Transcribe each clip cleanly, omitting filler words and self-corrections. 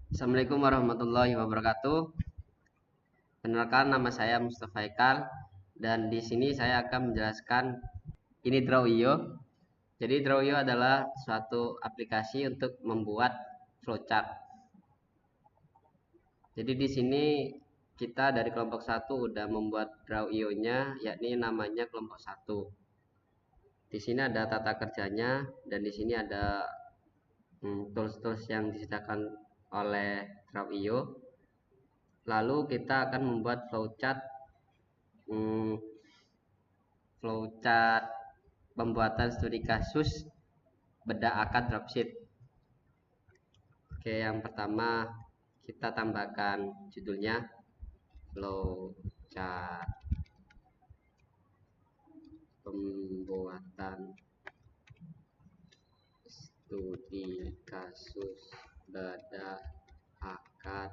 Assalamualaikum warahmatullahi wabarakatuh. Perkenalkan, nama saya Mustafa Ekal dan di sini saya akan menjelaskan ini Drawio. Jadi Drawio adalah suatu aplikasi untuk membuat flowchart. Jadi di sini kita dari kelompok satu udah membuat Drawio-nya, yakni namanya kelompok satu. Di sini ada tata kerjanya dan di sini ada tools-tools yang disediakan oleh Drawio. Lalu kita akan membuat hmm, flowchart pembuatan studi kasus bedah akad dropsheet. Oke, yang pertama kita tambahkan judulnya flowchart pembuatan studi kasus bedah akad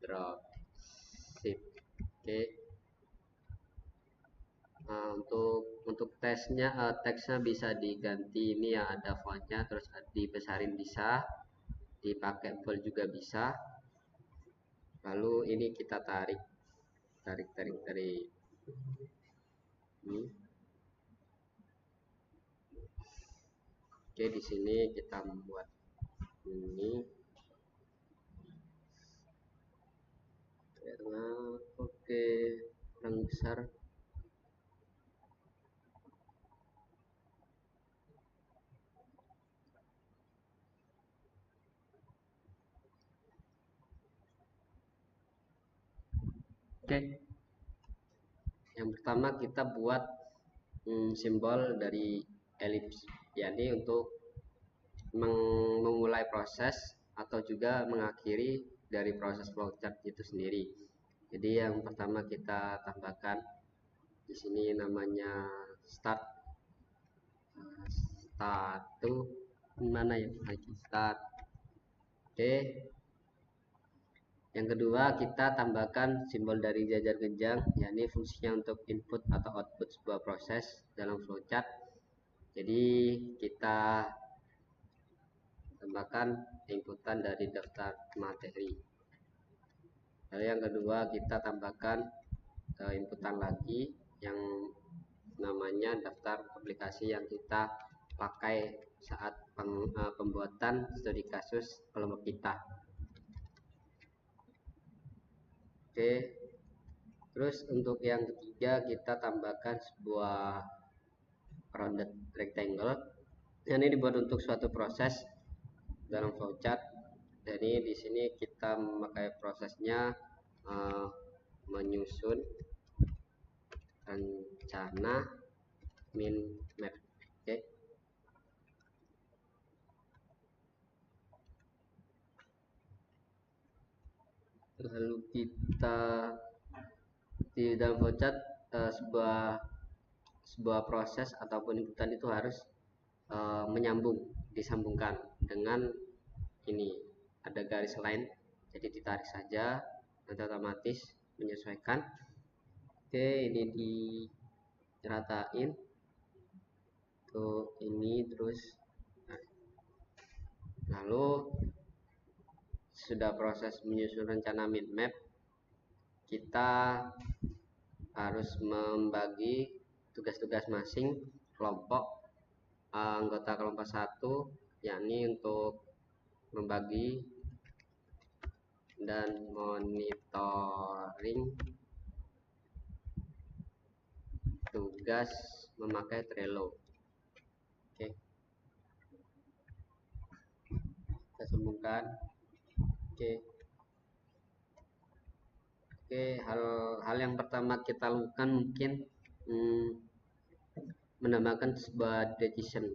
dropsheet. Oke. Nah, untuk teksnya bisa diganti, ini ya ada fontnya, terus dibesarin bisa, dipakai bold juga bisa. Lalu ini kita tarik ini. Oke, di sini kita membuat ini karena oke yang besar. Oke, yang pertama kita buat simbol dari elips, yakni untuk memulai proses atau juga mengakhiri dari proses flowchart itu sendiri. Jadi yang pertama kita tambahkan di sini namanya start tuh mana ya lagi start. Oke, yang kedua kita tambahkan simbol dari jajar genjang, yakni fungsinya untuk input atau output sebuah proses dalam flowchart. Jadi kita tambahkan inputan dari daftar materi. Lalu yang kedua kita tambahkan inputan lagi yang namanya daftar aplikasi yang kita pakai saat pembuatan studi kasus kelompok kita. Oke, terus untuk yang ketiga kita tambahkan sebuah rounded rectangle. Ini dibuat untuk suatu proses dalam flowchart. Jadi di sini kita memakai prosesnya menyusun rencana min map. Oke. Lalu kita di dalam flowchart sebuah proses ataupun inputan itu harus disambungkan dengan ini ada garis line, jadi ditarik saja nanti otomatis menyesuaikan. Oke, ini diratain tuh ini terus. Lalu sudah proses menyusun rencana min map, kita harus membagi tugas-tugas masing kelompok anggota kelompok satu, yakni untuk membagi dan monitoring tugas memakai Trello. Oke, kita sambungkan. Oke, hal yang pertama kita lakukan mungkin menambahkan sebuah decision.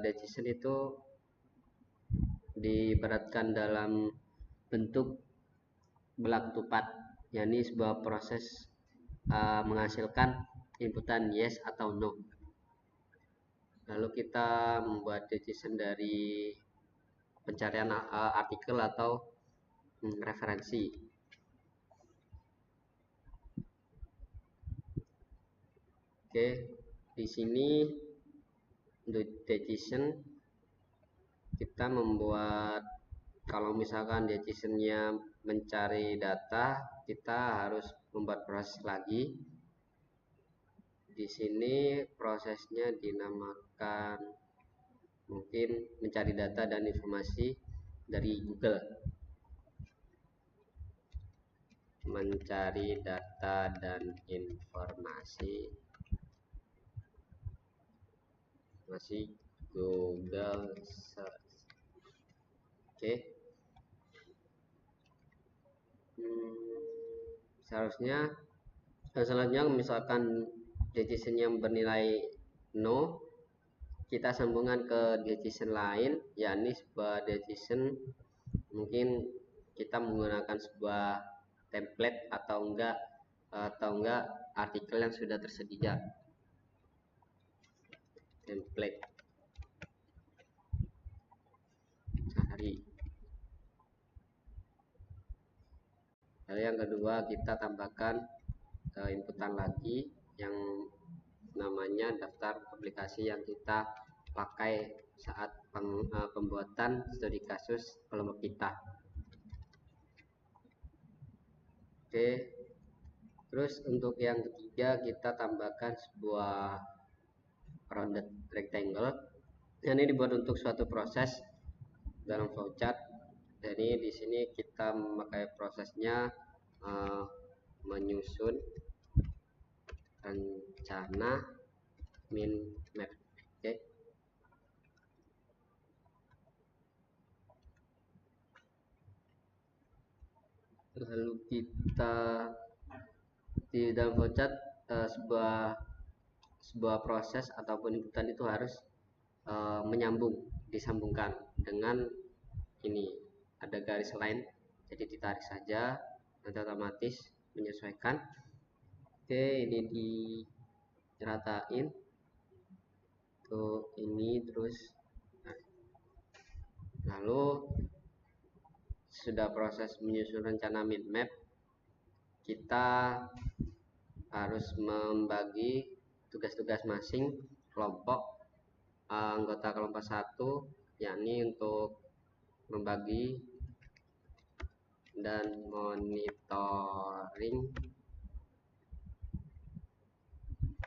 Decision itu diibaratkan dalam bentuk belak tupat, yakni sebuah proses menghasilkan inputan yes atau no. Lalu kita membuat decision dari pencarian artikel atau referensi. Oke, di sini untuk decision kita membuat kalau misalkan decisionnya mencari data, kita harus membuat proses lagi. Di sini prosesnya dinamakan mungkin mencari data dan informasi dari Google. Mencari data dan informasi masih Google Search. Oke. Seharusnya selanjutnya misalkan decision yang bernilai no, kita sambungkan ke decision lain, yakni sebuah decision mungkin kita menggunakan sebuah template atau enggak artikel yang sudah tersedia. Template cari. Lalu yang kedua kita tambahkan inputan lagi yang namanya daftar aplikasi yang kita pakai saat pembuatan studi kasus kelompok kita. Oke, terus untuk yang ketiga kita tambahkan sebuah rounded rectangle. Ini dibuat untuk suatu proses dalam flowchart. Jadi di sini kita memakai prosesnya menyusun rencana min map. Oke. Lalu kita di dalam flowchart sebuah proses ataupun inputan itu harus disambungkan dengan ini ada garis lain, jadi ditarik saja nanti otomatis menyesuaikan. Oke, ini diratain tuh ini terus. Lalu sudah proses menyusun rencana min map, kita harus membagi tugas-tugas masing kelompok anggota kelompok 1, yakni untuk membagi dan monitoring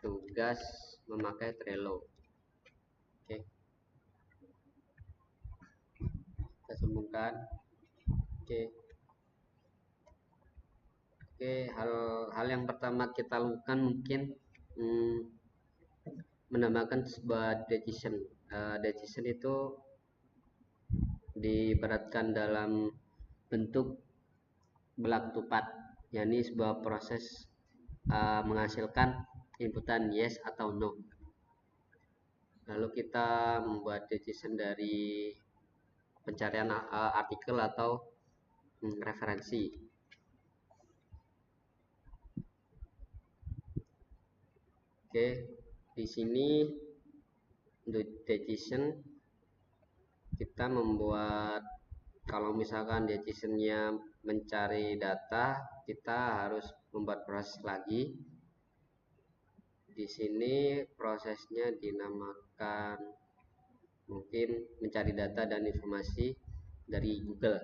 tugas memakai Trello. Oke, kita sambungkan. Oke, hal yang pertama kita lakukan mungkin menambahkan sebuah decision. Decision itu diibaratkan dalam bentuk belak tupat, yakni sebuah proses menghasilkan inputan yes atau no. Lalu kita membuat decision dari pencarian artikel atau referensi. Oke, di sini untuk decision kita membuat, kalau misalkan decisionnya mencari data, kita harus membuat proses lagi. Di sini prosesnya dinamakan mungkin mencari data dan informasi dari Google.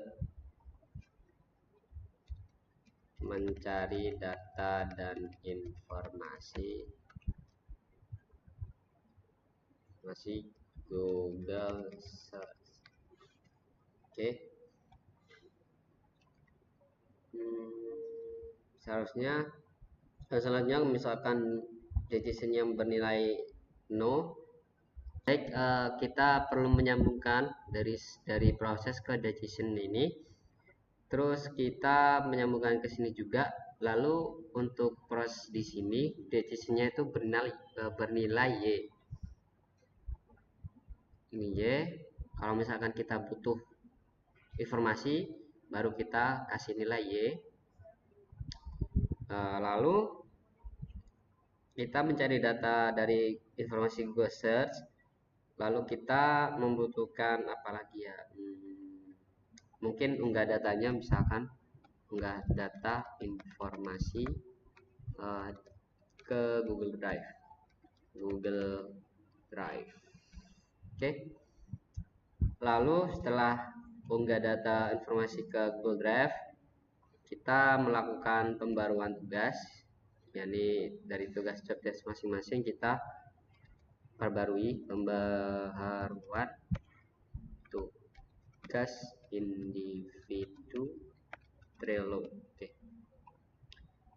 Mencari data dan informasi masih Google Search. Oke. Selanjutnya misalkan decision yang bernilai no, baik, kita perlu menyambungkan dari proses ke decision ini, terus kita menyambungkan ke sini juga. Lalu untuk proses di sini decisionnya itu bernilai y. Ini y. Kalau misalkan kita butuh informasi, baru kita kasih nilai y. Lalu kita mencari data dari informasi Google Search, lalu kita membutuhkan apa lagi ya, mungkin unggah datanya, misalkan unggah data informasi ke Google Drive. Oke. Lalu setelah unggah data informasi ke Google Drive, kita melakukan pembaruan tugas, yakni dari tugas job desk masing-masing kita perbarui pembaharuan tugas individu Trello. Oke.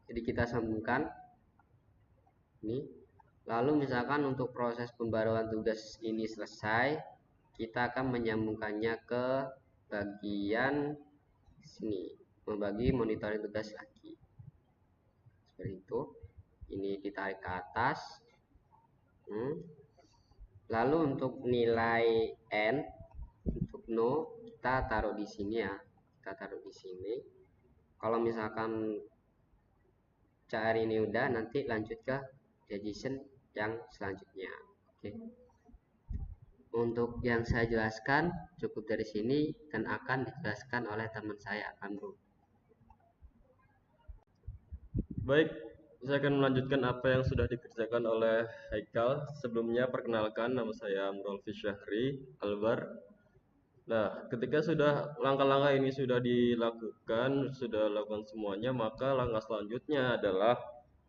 Jadi kita sambungkan ini. Lalu misalkan untuk proses pembaruan tugas ini selesai, kita akan menyambungkannya ke bagian sini, membagi monitoring tugas lagi. Seperti itu. Ini ditarik ke atas. Lalu untuk nilai n, untuk no kita taruh di sini ya. Kita taruh di sini. Kalau misalkan CR ini udah, nanti lanjut ke decision yang selanjutnya. Oke. Untuk yang saya jelaskan cukup dari sini dan akan dijelaskan oleh teman saya, Amrul. Baik, saya akan melanjutkan apa yang sudah dikerjakan oleh Haikal. Sebelumnya perkenalkan, nama saya Amrul Fisyahri Albar. Nah, ketika sudah langkah-langkah ini sudah dilakukan, sudah lakukan semuanya, maka langkah selanjutnya adalah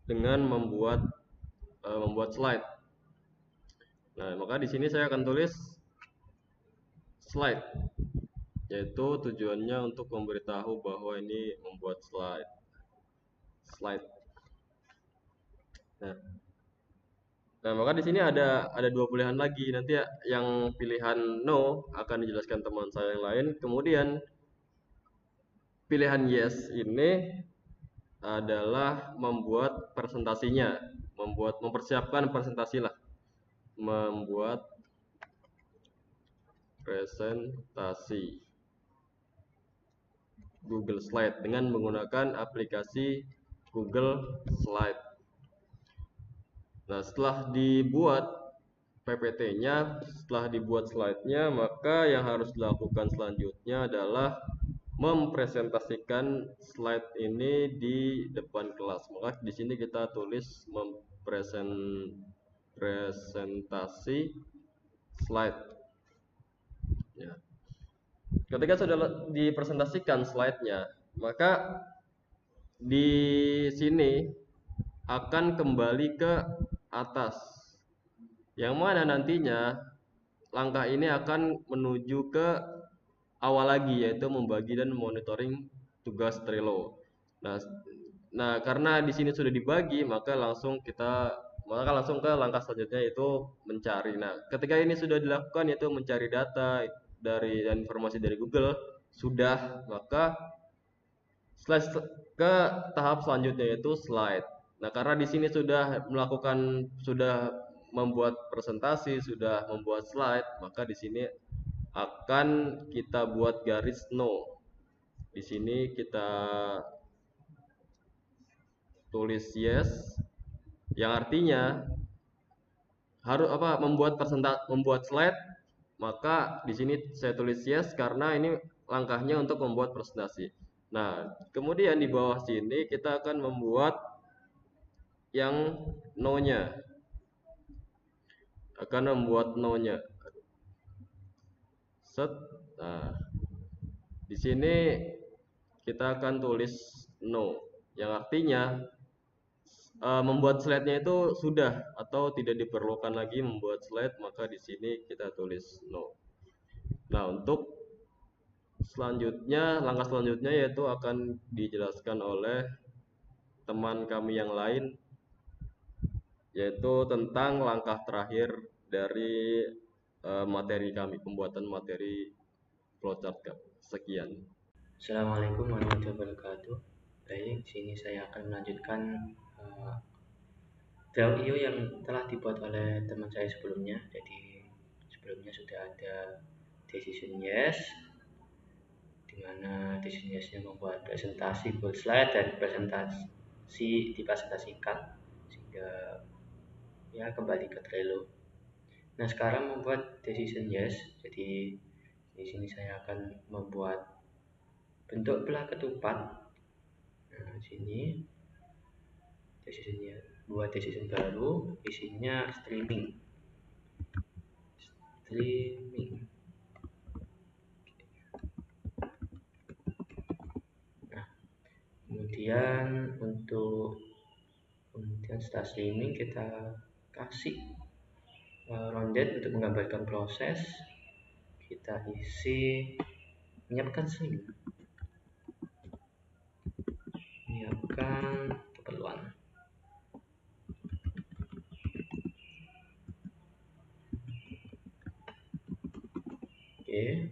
dengan membuat slide. Nah, maka di sini saya akan tulis slide, yaitu tujuannya untuk memberitahu bahwa ini membuat slide. Nah, maka di sini ada dua pilihan lagi. Nanti yang pilihan no akan dijelaskan teman saya yang lain. Kemudian pilihan yes ini adalah membuat presentasinya, mempersiapkan presentasi lah, membuat presentasi Google Slide dengan menggunakan aplikasi Google Slide. Nah, setelah dibuat PPT-nya, setelah dibuat slide-nya, maka yang harus dilakukan selanjutnya adalah mempresentasikan slide ini di depan kelas. Maka di sini kita tulis presentasi slide. Ya. Ketika sudah dipresentasikan slide-nya, maka di sini akan kembali ke atas, yang mana nantinya langkah ini akan menuju ke awal lagi, yaitu membagi dan monitoring tugas Trello. Nah, karena di sini sudah dibagi, maka langsung ke langkah selanjutnya, yaitu mencari. Nah, ketika ini sudah dilakukan, yaitu mencari data dan informasi dari Google sudah, maka ke tahap selanjutnya, yaitu slide. Nah, karena di sini sudah membuat presentasi, sudah membuat slide, maka di sini akan kita buat garis no. Di sini kita tulis yes, yang artinya harus membuat slide. Maka di sini saya tulis yes karena ini langkahnya untuk membuat presentasi. Nah, kemudian di bawah sini kita akan membuat yang no-nya. Set. Nah, di sini kita akan tulis no, yang artinya membuat slide-nya itu sudah atau tidak diperlukan lagi membuat slide, maka di sini kita tulis no. Nah, untuk langkah selanjutnya yaitu akan dijelaskan oleh teman kami yang lain, yaitu tentang langkah terakhir dari materi kami, pembuatan materi flowchart. Sekian. Assalamualaikum warahmatullahi wabarakatuh. Baik, sini saya akan melanjutkan Draw.io yang telah dibuat oleh teman saya sebelumnya. Jadi sebelumnya sudah ada decision yes, dimana decision yes-nya membuat presentasi build slide dan presentasi dipresentasikan sehingga ya kembali ke Trello. Nah, sekarang membuat decision yes. Jadi di sini saya akan membuat bentuk belah ketupat. Nah, sini decisionnya, buat decision baru, isinya streaming. Dan setelah streaming kita kasih rounded untuk menggambarkan proses. Kita isi menyiapkan string, menyiapkan keperluan. Oke,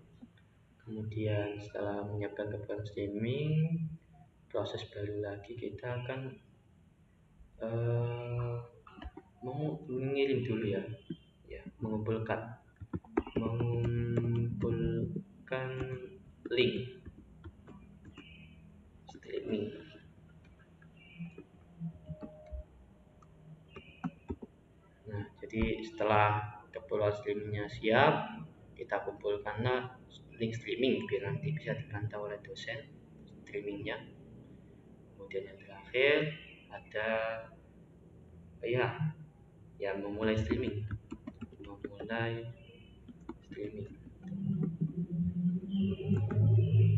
kemudian setelah menyiapkan keperluan streaming, proses baru lagi kita akan mengirim dulu ya, mengumpulkan link streaming. Nah, jadi setelah keperluan streamingnya siap, kita kumpulkanlah link streaming biar nanti bisa dipantau oleh dosen streamingnya. Kemudian yang terakhir ada memulai streaming.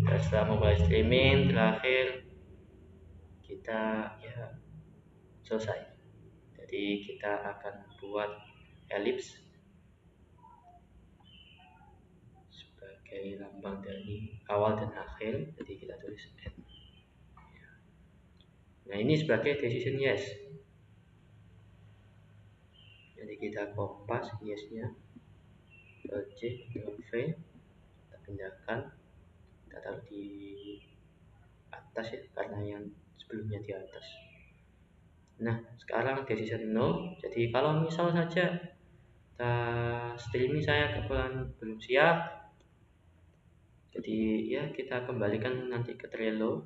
Dan setelah memulai streaming, terakhir kita selesai. Jadi kita akan buat elips sebagai lambang dari awal dan akhir. Jadi kita tulis N. Nah, ini sebagai decision yes. Jadi kita kompas yes-nya, C, V, kita pindahkan, kita taruh di atas ya, karena yang sebelumnya di atas. Nah, sekarang decision no. Jadi kalau misal saja streaming saya belum siap, jadi ya kita kembalikan nanti ke Trello.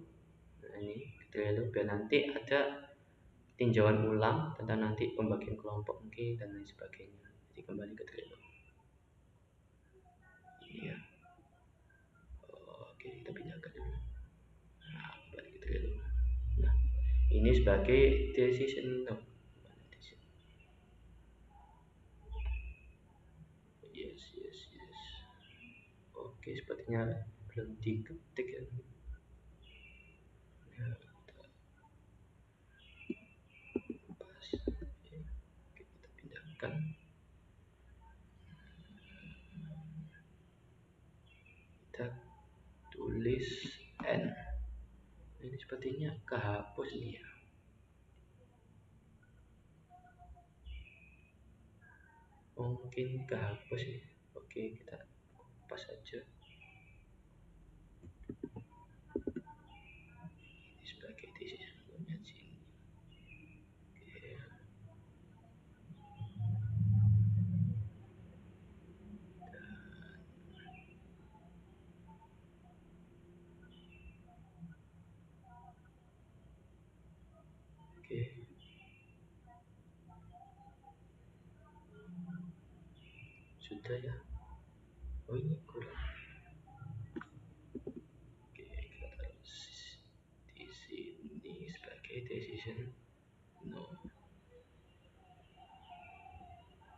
Nah, ini ke Trello biar nanti ada tinjauan ulang tentang nanti pembagian kelompok mungkin dan lain sebagainya. Jadi kembali ke Trello. Iya. Oke, kita pindahkan dulu. Nah, kembali ke Trello. Nah, ini sebagai decision no. Yes. Oke, sepertinya belum diketik ya. Kita pindahkan. Kita tulis N. Ini sepertinya kehapus nih ya. Mungkin kehapus ya. Oke, kita kompas saja. Ini sebagai decision no-nya sini. Oke. Sudah ya. Oh, ini kurang. Oke, kita taruh di sini sebagai decision no.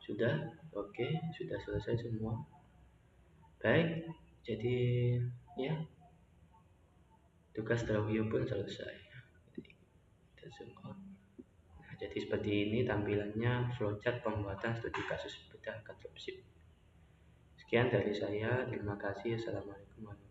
Sudah? Oke, sudah selesai semua. Baik, jadi ya tugas Drawio pun selesai. Jadi, semua. Nah, jadi seperti ini tampilannya flowchart pembuatan studi kasus bedah dropship. Sekian dari saya, terima kasih. Assalamualaikum warahmatullahi wabarakatuh.